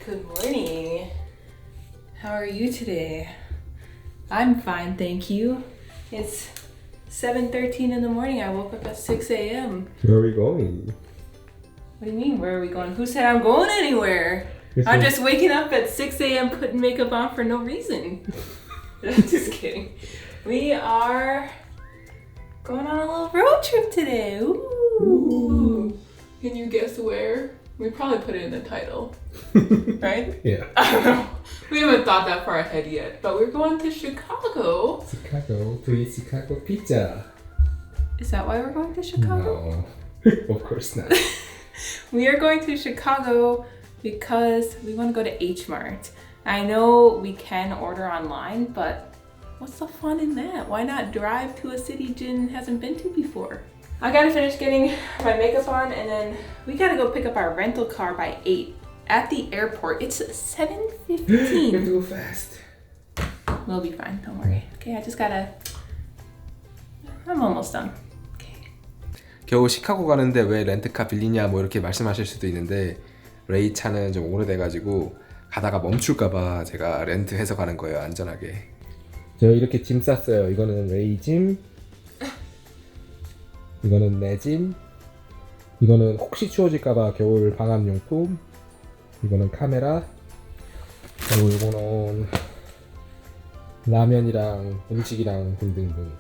Good morning. How are you today? I'm fine, thank you. It's 7:13 in the morning. I woke up at 6 a.m. Where are we going? What do you mean, where are we going? Who said I'm going anywhere? I'm just waking up at 6 a.m. putting makeup on for no reason. Just kidding. We are going on a little road trip today. Ooh. Can you guess where? We probably put it in the title, right? Yeah. I don't know. We haven't thought that far ahead yet, but we're going to Chicago. Chicago to eat Chicago pizza. Is that why we're going to Chicago? No, of course not. We are going to Chicago because we want to go to H Mart. I know we can order online, but what's the fun in that? Why not drive to a city Jin hasn't been to before? I gotta finish getting my makeup on and then we gotta go pick up our rental car by 8 at the airport. It's 7:15. You have to go fast. We'll be fine, don't worry. Okay, I'm almost done. 겨우 시카고 가는데 왜 렌트카 빌리냐 뭐 이렇게 말씀하실 수도 있는데 레이 차는 좀 오래돼가지고 가다가 멈출까봐 제가 렌트해서 가는 거예요, 안전하게. 저 이렇게 짐 쌌어요. 이거는 레이 짐, 이거는 내 짐, 이거는 혹시 추워질까봐 겨울 방함용품, 이거는 카메라, 그리고 이거는 라면이랑 음식이랑 등등등.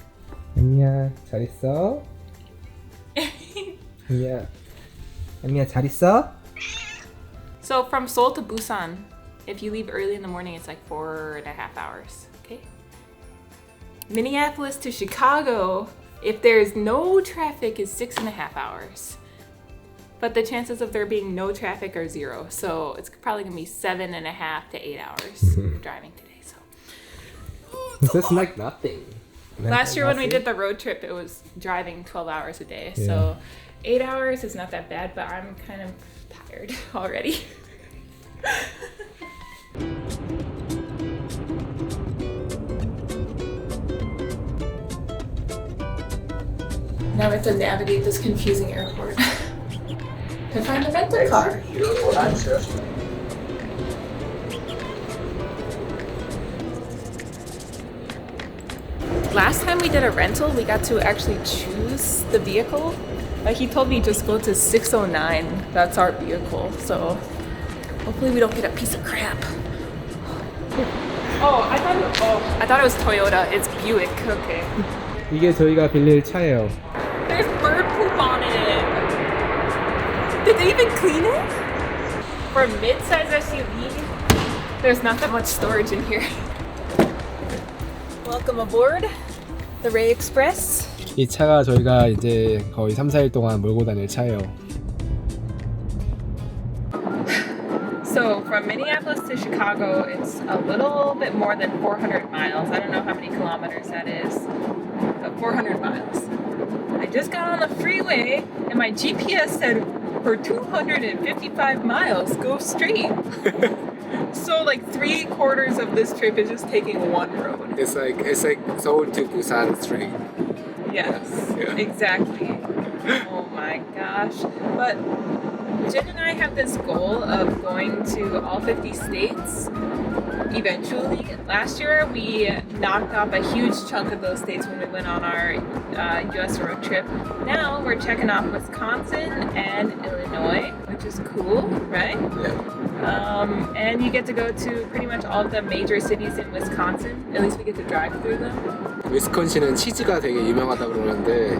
언니야 잘 있어? 언니야 잘 있어? So from Seoul to Busan, if you leave early in the morning, it's like 4.5 hours, okay? Minneapolis to Chicago, if there's no traffic, is 6.5 hours. But the chances of there being no traffic are 0, so it's probably gonna be 7.5 to 8 hours driving today. So That's like nothing. last year when we did the road trip, it was driving 12 hours a day. So 8 hours is not that bad, but I'm kind of tired already. Now we have to navigate this confusing airport to find a rental car. Last time we did a rental, we got to actually choose the vehicle. Like he told me just go to 609. That's our vehicle. So hopefully we don't get a piece of crap. I thought it was Toyota. It's Buick. Okay. 이게 저희가 빌릴 차예요. There's bird poop on it. Did they even clean it? For a mid-size SUV, there's not that much storage in here. Welcome aboard the Ray Express. 이 차가 저희가 이제 거의 3-4일 동안 몰고 다닐 차예요. So from Minneapolis to Chicago, it's a little bit more than 400 miles. I don't know how many kilometers that is, but 400 miles. I just got on the freeway and my GPS said for 255 miles, go straight. So like 3/4 of this trip is just taking one road. It's like Seoul to Busan straight. Yes, Yeah. exactly. Oh my gosh. But Jin and I have this goal of going to all 50 states eventually. Last year we knocked off a huge chunk of those states when we went on our US road trip. Now we're checking off Wisconsin and Illinois, which is cool, right? Yeah. And you get to go to pretty much all of the major cities in Wisconsin. At least we get to drive through them. 위스콘신은 치즈가 되게 유명하다고 그러는데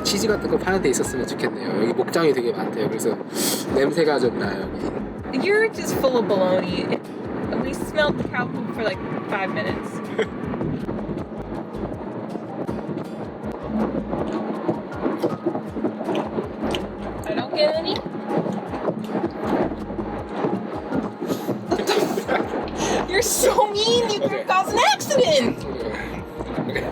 치즈 같은 거 파는 데 있었으면 좋겠네요. 여기 목장이 되게 많대요. 그래서 냄새가 좀 나요. 여기. You're just full of baloney. We smelled the cow poop for like 5 minutes. I don't get any. You're so mean. You could cause an accident.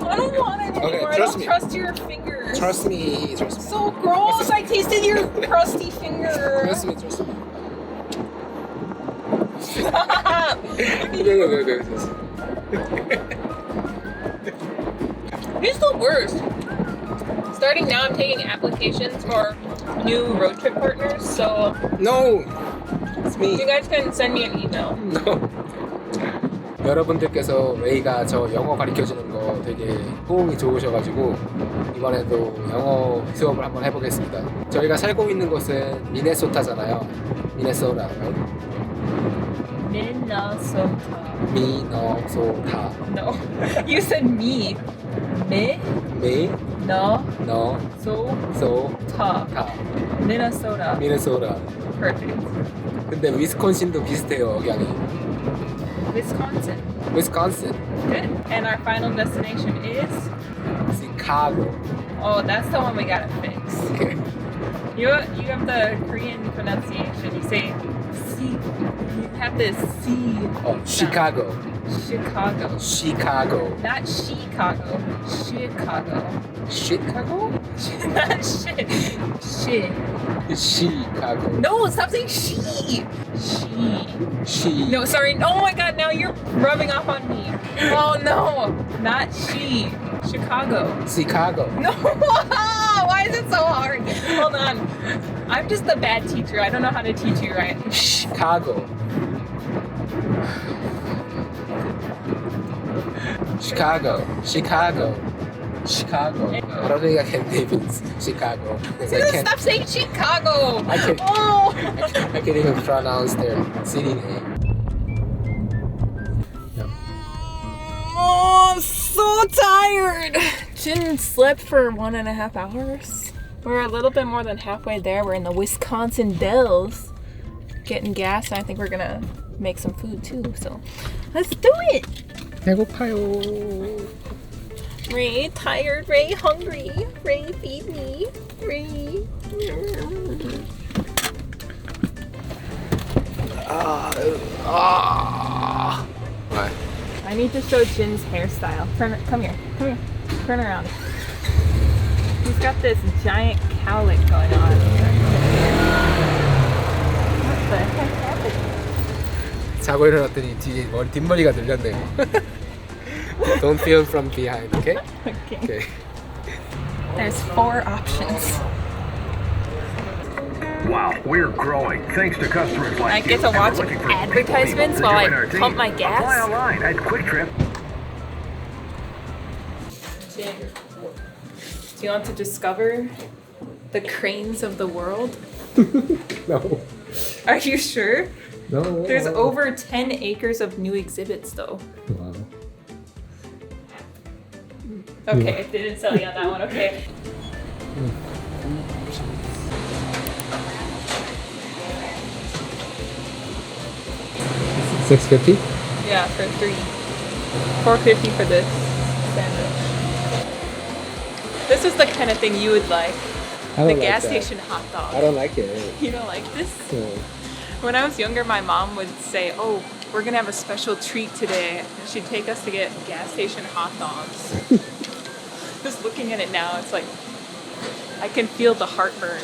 I don't want it anymore. I trust don't me. trust your fingers. Trust me. So gross. I tasted your crusty finger. Trust me. He's the worst. Starting now, I'm taking applications for new road trip partners. So No. It's You me. guys can send me an email. No. 여러분들께서 레이가 저 영어 가르쳐주는 거 되게 호응이 좋으셔가지고 이번에도 영어 수업을 한번 해보겠습니다. 저희가 살고 있는 곳은 미네소타잖아요. 미네소타, right? Minnesota. 미너소타. No. You said me. Me? 미, No. 너, So. 소, Ta. 타. Minnesota. 미네소타. Perfect. 근데 위스콘신도 비슷해요, 억양이. Wisconsin. 위스콘신. Good. And our final destination is? 시카고. Oh, that's the one we gotta fix. 오케이. You have the Korean pronunciation. You say C. You have this C. 시카고. Chicago. 시카고. Not Chicago. Chicago. 시카고? Not shit. Shit. 시카고. No, stop saying she. She. 시. No, sorry. Oh my god, now you're rubbing off on me. Oh no. Not she. Chicago. 시카고. No. Why is it so hard? Hold on. I'm just a bad teacher. I don't know how to teach you right. 시카고. Chicago, Chicago, Chicago. I don't think I can name it Chicago because I can't. Stop saying Chicago. I can. Oh. I can't even pronounce their city name. Oh, I'm so tired. Jin slept for 1.5 hours. We're a little bit more than halfway there. We're in the Wisconsin Dells getting gas, and I think we're gonna make some food too. So let's do it. 배고파요. Ray tired, Ray hungry. Ray feed me. Ray. What? I need to show Jin's hairstyle. Come here. Turn around. He's got this giant cowlick going on. What the heck happened? 자고 일어났더니 뒷머리가 늘렸네요. Don't feel from behind, okay? Okay. Okay. There's 4 options. Wow, we're growing thanks to customers like I you. get to And we're watch looking for advertisements people while to join I our pump team. my Apply gas. online at QuickTrip. Jin, do you want to discover the cranes of the world? No. Are you sure? No. There's over 10 acres of new exhibits though. Wow. Okay, didn't sell you on that one. Okay. $6.50? Yeah, for 3. $4.50 for this sandwich. This is the kind of thing you would like. I The don't like gas that. station hot dog. I don't like it. You don't like this? No. When I was younger, my mom would say, "Oh, we're gonna have a special treat today." And she'd take us to get gas station hot dogs. Just looking at it now, it's like I can feel the heartburn.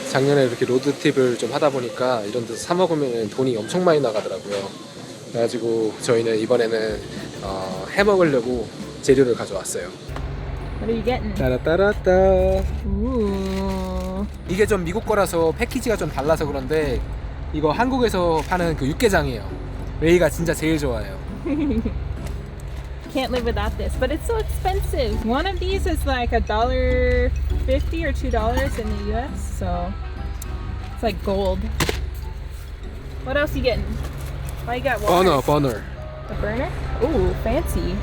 작년에 이렇게 로드팁을 좀 하다 보니까 이런 데서 사 먹으면 돈이 엄청 많이 나가더라고요. 그래가지고 저희는 이번에는 해 먹으려고 재료를 가져왔어요. What are you getting? 따라따라따. Ooh. 이게 좀 미국 거라서 패키지가 좀 달라서 그런데 이거 한국에서 파는 그 육개장이에요. 레이가 진짜 제일 좋아해요. Can't live without this, but it's so expensive. One of these is like $1.50 or $2 in the US, so it's like gold. What else you getting? Why you got water? 버너. A burner? Ooh, fancy.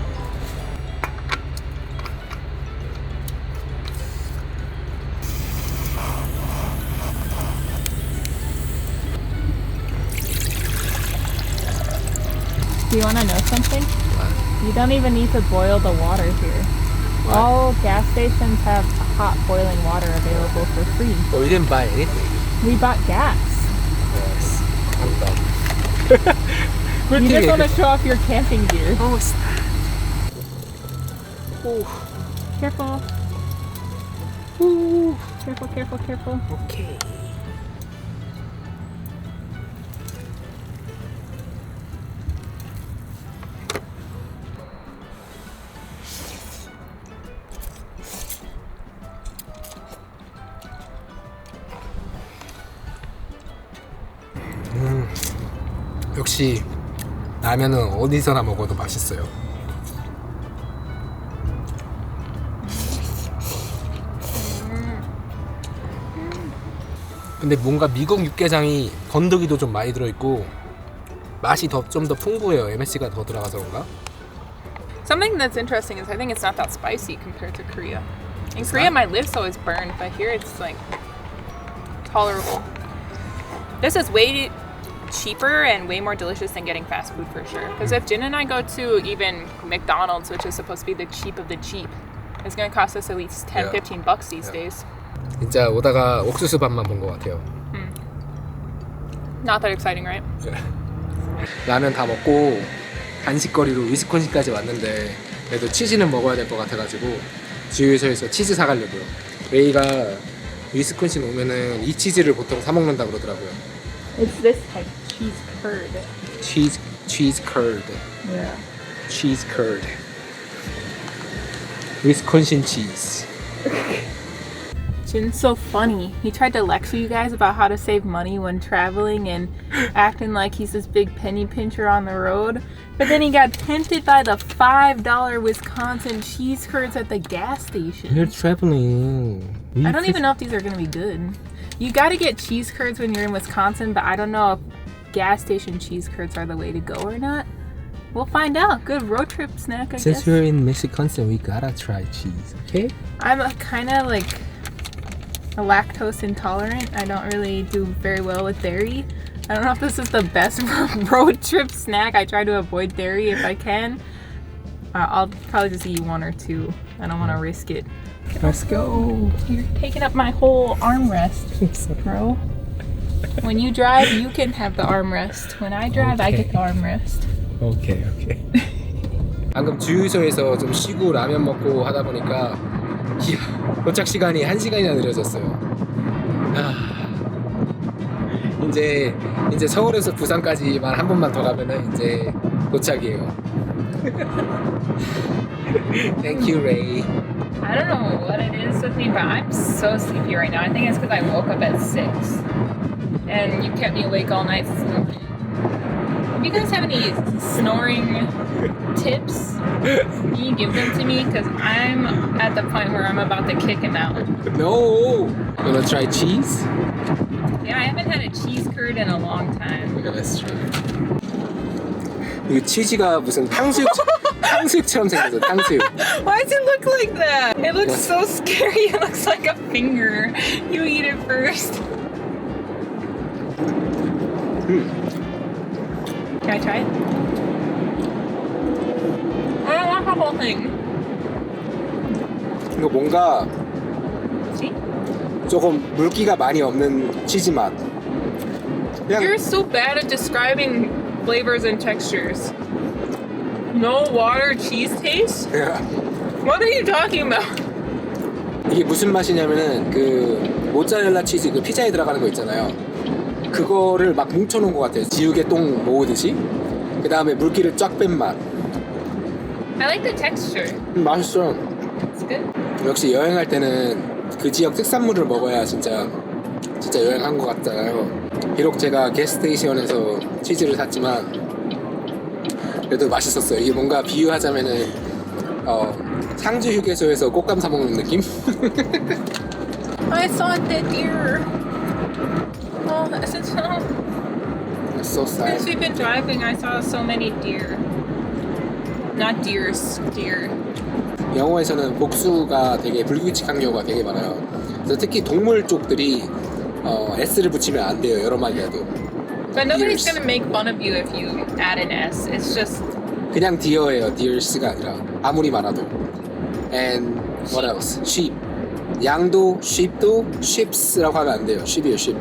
Do you want to know something? You don't even need to boil the water here. What? All gas stations have hot boiling water available for free. But we didn't buy anything. We bought gas. Yes. I'm done. You just want to show off your camping gear. Oh, snap. Ooh. Careful. Ooh. Careful, careful, careful. Okay. 역시 라면은 어디서나 먹어도 맛있어요. 근데 뭔가 미국 육개장이 건더기도 좀 많이 들어있고 맛이 좀 더 풍부해요. MSG가 더 들어가서 그런가? Something that's interesting is I think it's not that spicy compared to Korea. In Korea, my lips always burn, but here it's like tolerable. This is way cheaper and way more delicious than getting fast food for sure. Because if Jin and I go to even McDonald's, which is supposed to be the cheap of the cheap, it's going to cost us at least 10, Yeah. $15 these Yeah. days. 진짜 오다가 옥수수밥만 본 것 같아요. Not that exciting, right? 라면 다 먹고 간식거리로 위스콘신까지 왔는데 그래도 치즈는 먹어야 될 것 같아가지고 주유소에서 치즈 사가려고요. 레이가 위스콘신 오면은 이 치즈를 보통 사 먹는다 그러더라고요. It's this type, cheese curd. cheese curd, Yeah. cheese curd, 위스콘신 cheese. Jin's so funny. He tried to lecture you guys about how to save money when traveling and acting like he's this big penny pincher on the road. But then he got tempted by the $5 Wisconsin cheese curds at the gas station. We're traveling. I don't even know if these are gonna be good. You gotta get cheese curds when you're in Wisconsin, but I don't know if gas station cheese curds are the way to go or not. We'll find out. Good road trip snack, I Since guess. we're in Wisconsin, we gotta try cheese. Okay? I'm kind of like a lactose intolerant. I don't really do very well with dairy. I don't know if this is the best road trip snack. I try to avoid dairy if I can. I'll probably just eat one or two. I don't want to risk it. Let's go. You're taking up my whole armrest, bro. When you drive, you can have the armrest. When I drive, I get the armrest. 오케이. 방금 주유소에서 좀 쉬고 라면 먹고 하다 보니까 도착 시간이 1시간이나 늦어졌어요. 이제 서울에서 부산까지만 한 번만 더 가면은 이제 도착이에요. Thank you, Ray. I don't know what it is with me, but I'm so sleepy right now. I think it's because I woke up at 6 and you kept me awake all night snoring. If you guys have any snoring tips, can you give them to me? Because I'm at the point where I'm about to kick him out. No. You wanna try cheese? Yeah, I haven't had a cheese curd in a long time. Okay, let's try. 이 치즈가 무슨 탕수육처럼 생겼어. 탕수육. Why does it look like that? It looks so scary. It looks like a finger. You eat it first. Can I try it? I don't want the whole thing. 이거 뭔가 See? 조금 물기가 많이 없는 치즈 맛. 그냥 You're so bad at describing flavors and textures. No water cheese taste? What are you talking about? 이게 무슨 맛이냐면은 그 모짜렐라 치즈 그 피자에 들어가는 거 있잖아요. 그거를 막 뭉쳐놓은 것 같아요. 지우개 똥 모으듯이. 그 다음에 물기를 쫙 뺀 맛. I like the texture. 맛있어. It's good. 역시 여행할 때는 그 지역 특산물을 먹어야 진짜 여행한 것 같잖아요. 비록 제가 게스트스테이션에서 치즈를 샀지만 그래도 맛있었어요. 이게 뭔가 비유하자면은 상주 휴게소에서 꽃감 사 먹는 느낌? I saw the deer. Oh, since So sad. we've been driving, I saw so many deer. Not deers, deer. 영어에서는 복수가 되게 불규칙한 경우가 되게 많아요. 그래서 특히 동물 쪽들이 S를 붙이면 안 돼요. 여러 마디 해도. But nobody's Deers. gonna make fun of you if you add an S. It's just 그냥 deer예요. deers가 아니라 아무리 많아도. And what else? sheep. 양도 sheep도 sheeps라고 하면 안 돼요. sheep이에요. sheep.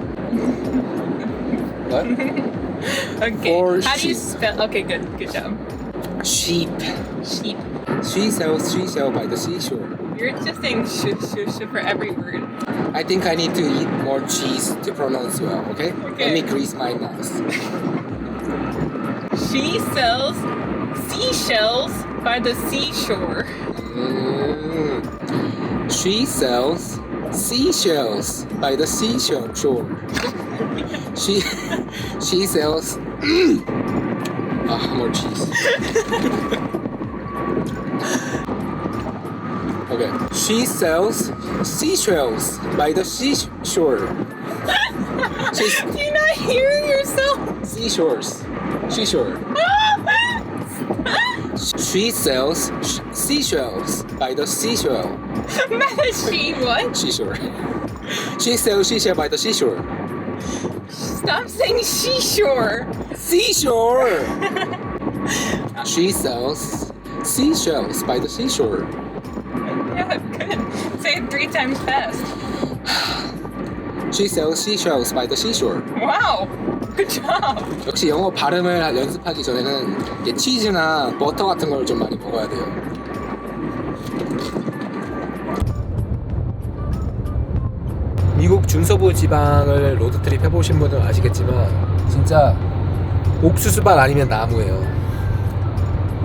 What? okay. Or How do you sheep. spell? Okay, good job. sheep. Sheep. She sells by the seashore. You're just saying sh for every word. I think I need to eat more cheese to pronounce well, okay? Okay. Let me grease my mouth. She sells seashells by the seashore. She sells seashells by the seashore shore. She sells more cheese. Okay. She sells seashells by the seashore. Do you not hear yourself? Seashores. Seashore. She sells seashells by the seashore. She what? Seashore. She sells seashell by the seashore. Stop saying seashore. Seashore. She sells seashells by the seashore. Yeah, good. Say it 3 times fast. She sells seashells by the seashore. Wow. Good job. 역시 영어 발음을 연습하기 전에는 이게 치즈나 버터 같은 걸 좀 많이 먹어야 돼요. 미국 중서부 지방을 로드트립 해보신 분들은 아시겠지만 진짜 옥수수밭 아니면 나무예요.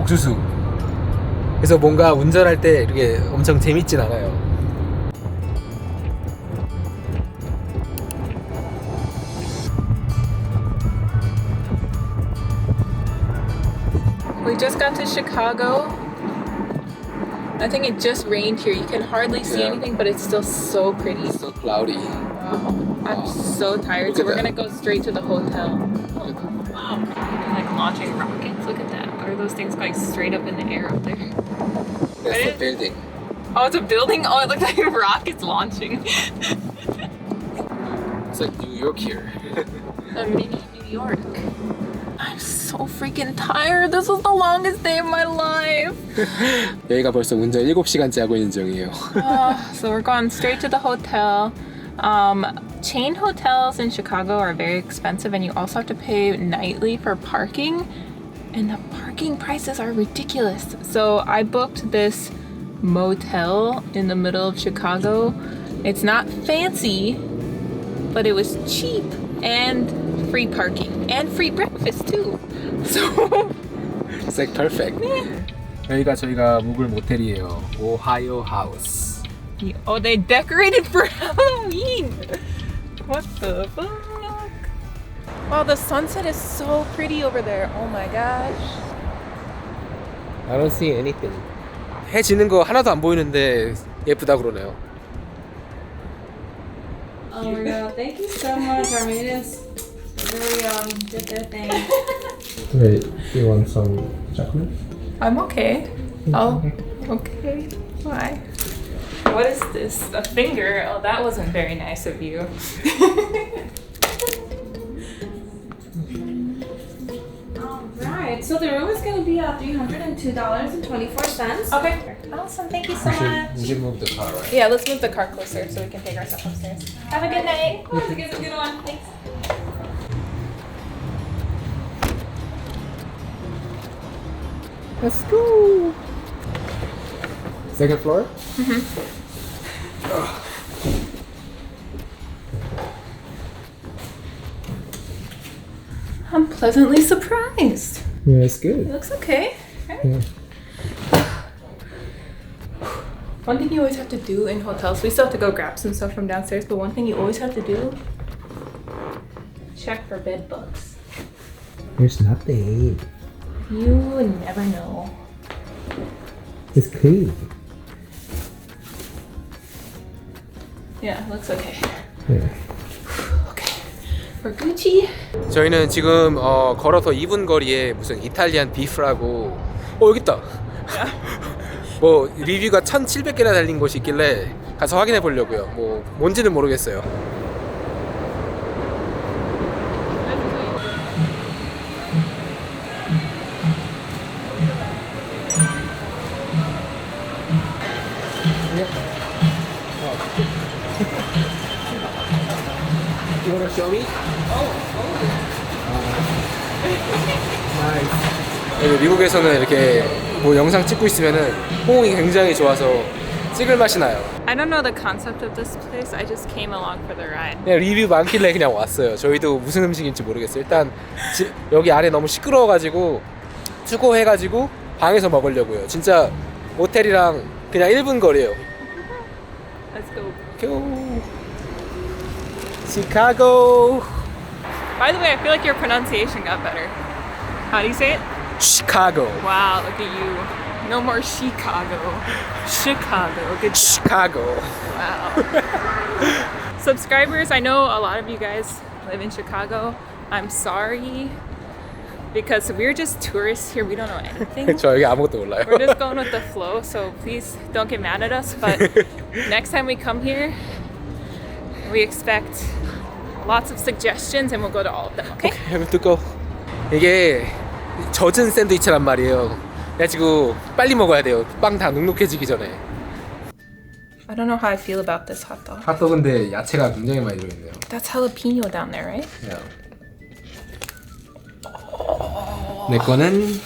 옥수수. 그래서 뭔가 운전할 때 이렇게 엄청 재밌진 않아요. We just got to Chicago. I think it just rained here. You can hardly see Yeah. anything, but it's still so pretty. So cloudy. Wow. I'm so tired, Look so at we're that. gonna go straight to the hotel. Wow. Like launching rockets. Look at that. What are those things going straight up in the air up there? That's the What is- building. Oh, it's a building? Oh, it looks like rockets launching. It's like New York here. A mini New York. I'm so freaking tired. This was the longest day of my life. 여기가 벌써 운전 7시간째 하고 있는 중이에요. So we're going straight to the hotel. Chain hotels in Chicago are very expensive, and you also have to pay nightly for parking. And the parking prices are ridiculous. So I booked this motel in the middle of Chicago. It's not fancy, but it was cheap and free parking and free breakfast too. So It's like perfect. 여기가 저희가 묵을 모텔이에요. 오하이오 하우스. oh, they decorated for Halloween. What the fuck? Wow, the sunset is so pretty over there. Oh my gosh. I don't see anything. 해 지는 거 하나도 안 보이는데 예쁘다 그러네요. Oh my god, thank you so much. Our maidens really did their thing. Wait, you want some chocolate? I'm okay. Oh, okay. Why? What is this? A finger? Oh, that wasn't very nice of you. Alright, so the room is going to be $302.24. Okay. Awesome. Thank you so much. We should move the car, right? Yeah, let's move the car closer so we can take ourselves upstairs. Have a good night. Oh, you guys have a good one. Thanks. Let's go. Second floor? I'm pleasantly surprised. Yeah, it's good. It looks okay. Right? Yeah. One thing you always have to do in hotels, we still have to go grab some stuff from downstairs, but one thing you always have to do, check for bed bugs. There's nothing. You never know. It's clean. Yeah, looks okay. Yeah. Okay. For Gucci. 저희는 지금 걸어서 2분 거리에 무슨 이탈리안 비프라고 여기 있다. 뭐 리뷰가 1,700개나 달린 곳이 있길래 가서 확인해 보려고요. 뭐 뭔지는 모르겠어요. You wanna show me? 나이스. 미국에서는 이렇게 뭐 영상 찍고 있으면은 호응이 굉장히 좋아서 찍을 맛이 나요. I don't know the concept of this place. I just came along for the ride. 그냥 리뷰 많길래 그냥 왔어요. 저희도 무슨 음식인지 모르겠어요. 일단 여기 안에 너무 시끄러워가지고 투고해가지고 방에서 먹으려고요. 진짜 모텔이랑 그냥 1분 거리예요. Let's go. go. Chicago. By the way, I feel like your pronunciation got better. How do you say it? Chicago. Wow, look at you. No more Chicago. Chicago. Good job. Chicago. Wow. Subscribers, I know a lot of you guys live in Chicago. I'm sorry because we're just tourists here. We don't know anything. 저 여기 아무것도 몰라요. We're just going with the flow, so please don't get mad at us. But next time we come here, we expect lots of suggestions and we'll go to all of them, okay? Have to go. 이게 젖은 샌드위치란 말이에요. 그래가지고 빨리 먹어야 돼요. 빵 다 눅눅해지기 전에. I don't know how I feel about this hot dog. 핫도그인데 야채가 굉장히 많이 들어있네요. That's jalapeno down there, right? 내 거는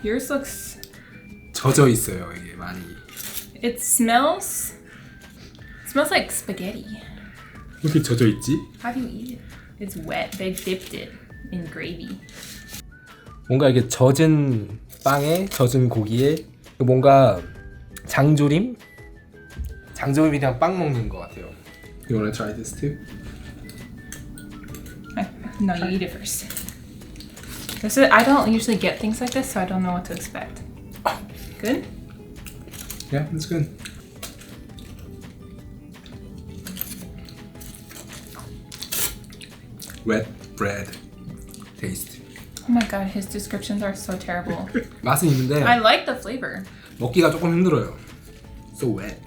Yours looks... 젖어 있어요. 이게 많이. It smells like spaghetti. 이렇게 젖어 있지? How do you eat it? It's wet. They dipped it in gravy. 뭔가 이렇게 젖은 빵에 젖은 고기에 뭔가 장조림? 장조림이랑 빵 먹는 것 같아요. You wanna try this too? No, you eat it first. I don't usually get things like this, so I don't know what to expect. Good? Yeah, that's good. Wet bread taste. Oh my god, his descriptions are so terrible. 맛은 있는데 I like the flavor, 먹기가 조금 힘들어요. So wet.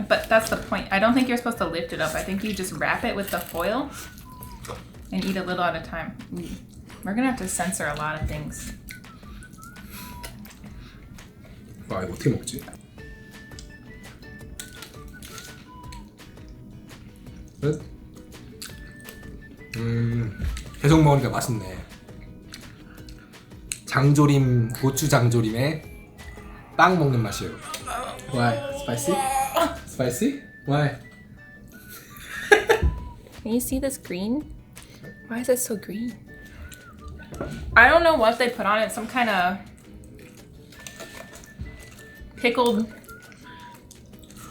but that's the point. I don't think you're supposed to lift it up. I think you just wrap it with the foil and eat a little at a time. Ooh. We're gonna have to censor a lot of things. 와 이거 어떻게 먹지? 끝? 계속 먹으니까 맛있네. 장조림, 고추 장조림에 빵 먹는 맛이에요. Why? Spicy? Spicy? Why? Can you see this green? Why is it so green? I don't know what they put on it. Some kind of pickled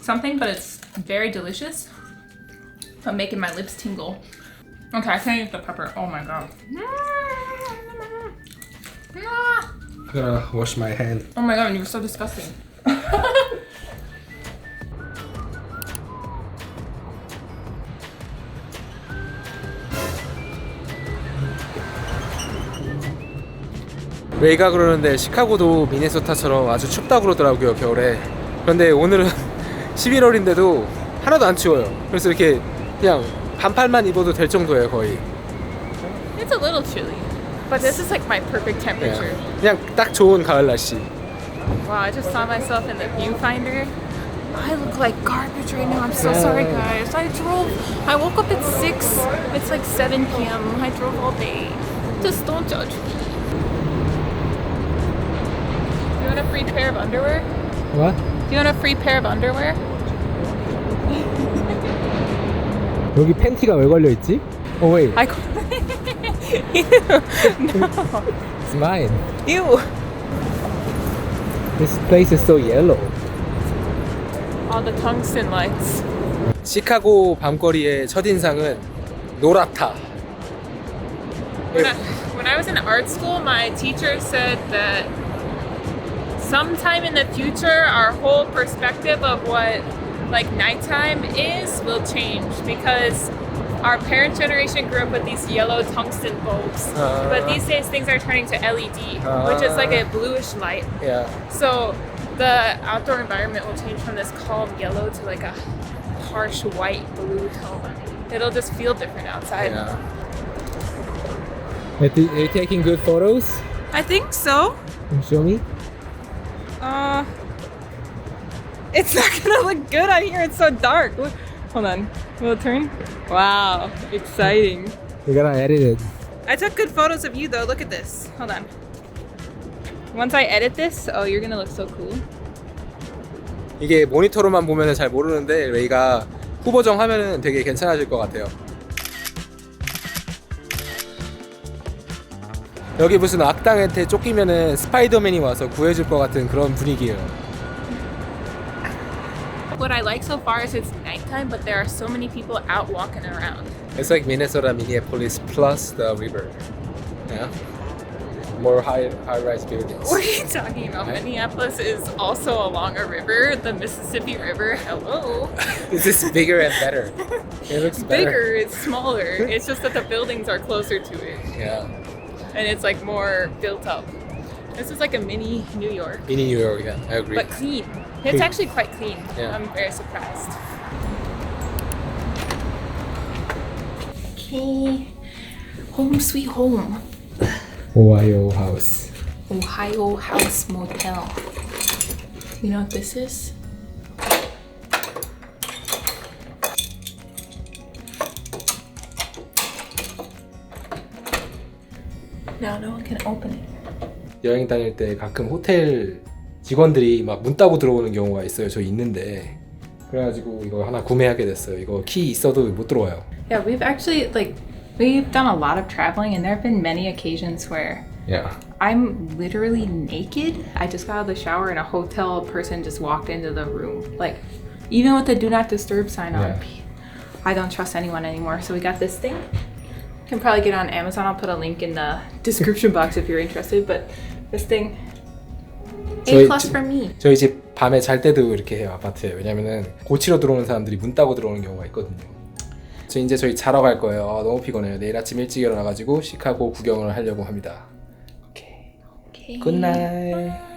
something, but it's very delicious. I'm making my lips tingle. Okay, I can't eat the pepper. Oh my god. I'm gonna wash my hand. Oh my god, you're so disgusting. 레이가 그러는데 시카고도 미네소타처럼 아주 춥다고 그러더라고요 겨울에. 그런데 오늘은 11월인데도 하나도 안 추워요. 그래서 이렇게 그냥 반팔만 입어도 될 정도예요 거의. It's a little chilly, but this is like my perfect temperature. 그냥 딱 좋은 가을 날씨. Wow, I just saw myself in the viewfinder. I look like garbage right now. I'm so sorry, guys. I woke up at 6. It's like 7 p.m. I drove all day. Just don't judge me. Do you want a free pair of underwear? What? Do you want a free pair of underwear? 여기 팬티가 왜 걸려 있지? Oh wait, I Ew. No. it's mine. Ew. This place is so yellow. All the tungsten lights. 시카고 밤거리의 첫인상은 노랗다. When I was in art school, my teacher said that sometime in the future, our whole perspective of what like nighttime is will change because our parent generation grew up with these yellow tungsten bulbs, but these days things are turning to LED, which is like a bluish light. Yeah. So the outdoor environment will change from this calm yellow to like a harsh white blue tone. It'll just feel different outside. Yeah. Are you taking good photos? I think so. Can you show me? It's not gonna look good on here. It's so dark. Look. Hold on. Will it turn? Wow, exciting. We're gonna edit it. I took good photos of you though. Look at this. Hold on. Once I edit this, oh, you're gonna look so cool. 이게 모니터로만 보면 잘 모르는데 레이가 후보정 하면은 되게 괜찮아질 것 같아요. 여기 무슨 악당한테 쫓기면은 스파이더맨이 와서 구해줄 것 같은 그런 분위기예요. What I like so far is it's nighttime, but there are so many people out walking around. It's like Minnesota, Minneapolis plus the river. Yeah. More high-rise buildings. What are you talking about? Minneapolis is also along a river, the Mississippi River. Hello. This is bigger and better. It looks better. Bigger, it's smaller. It's just that the buildings are closer to it. Yeah. And it's like more built up. This is like a mini New York, Mini New York, yeah. I agree. but clean. It's Clean. actually quite clean. Yeah. I'm very surprised. Okay. Home sweet home. Ohio House. Ohio House Motel. You know what this is? Now no one can open it. 여행 다닐 때 가끔 호텔 직원들이 막 문 따고 들어오는 경우가 있어요. 저 있는데 그래가지고 이거 하나 구매하게 됐어요. 이거 키 있어도 못 들어와요. Yeah, we've done a lot of traveling, and there have been many occasions where Yeah. I'm literally naked. I just got out of the shower and a hotel person just walked into the room. Like, even with the do not disturb sign on. Yeah. I don't trust anyone anymore. So we got this thing. You can probably get it on Amazon. I'll put a link in the description box if you're interested. But this thing, A plus for me. 저희 집 밤에 잘 때도 이렇게 해요. 아파트에. 왜냐면은 고치러 들어오는 사람들이 문 따고 들어오는 경우가 있거든요. 이제 저희 자러 갈 거예요. 너무 피곤해요. 내일 아침 일찍 일어나가지고 시카고 구경을 하려고 합니다. 오케이. Okay. 굿나잇.